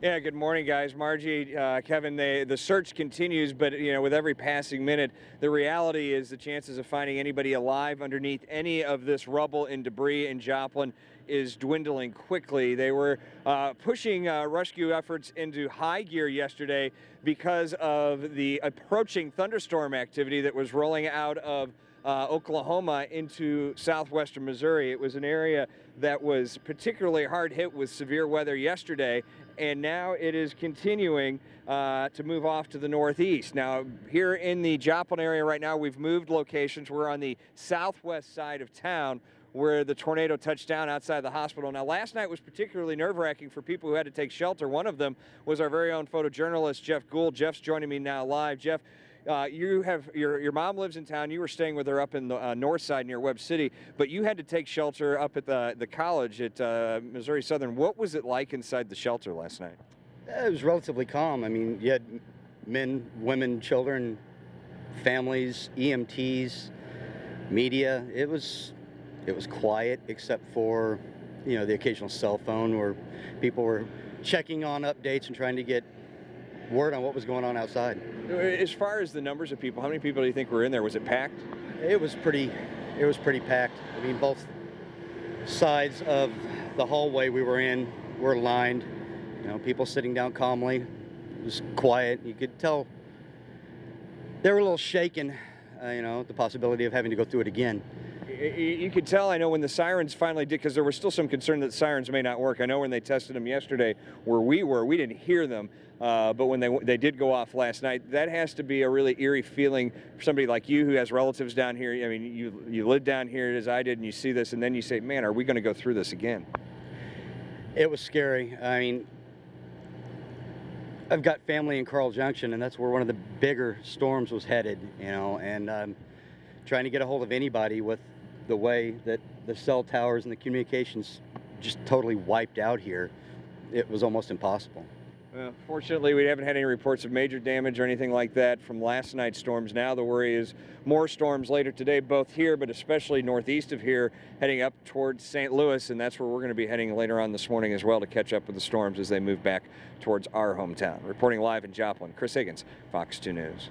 Yeah, good morning, guys. Margie, Kevin, the search continues, but with every passing minute, the reality is the chances of finding anybody alive underneath any of this rubble and debris in Joplin is dwindling quickly. They were pushing rescue efforts into high gear yesterday because of the approaching thunderstorm activity that was rolling out of Oklahoma into southwestern Missouri. It was an area that was particularly hard hit with severe weather yesterday, and now it is continuing to move off to the northeast. Now, here in the Joplin area right now, we've moved locations. We're on the southwest side of town where the tornado touched down outside the hospital. Now, last night was particularly nerve-wracking for people who had to take shelter. One of them was our very own photojournalist, Jeff Gould. Jeff's joining me now live. Jeff, your mom lives in town. You were staying with her up in the north side near Webb City, but you had to take shelter up at the college at Missouri Southern. What was it like inside the shelter last night? It was relatively calm. I mean, you had men, women, children, families, EMTs, media. It was quiet except for, the occasional cell phone where people were checking on updates and trying to get word on what was going on outside. As far as the numbers of people, how many people do you think were in there? Was it packed? It was pretty packed. I mean, both sides of the hallway we were in were lined. People sitting down calmly. It was quiet. You could tell they were a little shaken, the possibility of having to go through it again. You could tell, I know, when the sirens finally did, because there was still some concern that sirens may not work. I know when they tested them yesterday where we were, we didn't hear them, but when they did go off last night, that has to be a really eerie feeling for somebody like you who has relatives down here. I mean, you live down here as I did, and you see this, and then you say, man, are we going to go through this again? It was scary. I mean, I've got family in Carl Junction, and that's where one of the bigger storms was headed, and trying to get a hold of anybody with the way that the cell towers and the communications just totally wiped out here, it was almost impossible. Well, fortunately, we haven't had any reports of major damage or anything like that from last night's storms. Now the worry is more storms later today, both here, but especially northeast of here, heading up towards St. Louis, and that's where we're going to be heading later on this morning as well to catch up with the storms as they move back towards our hometown. Reporting live in Joplin, Chris Higgins, Fox 2 News.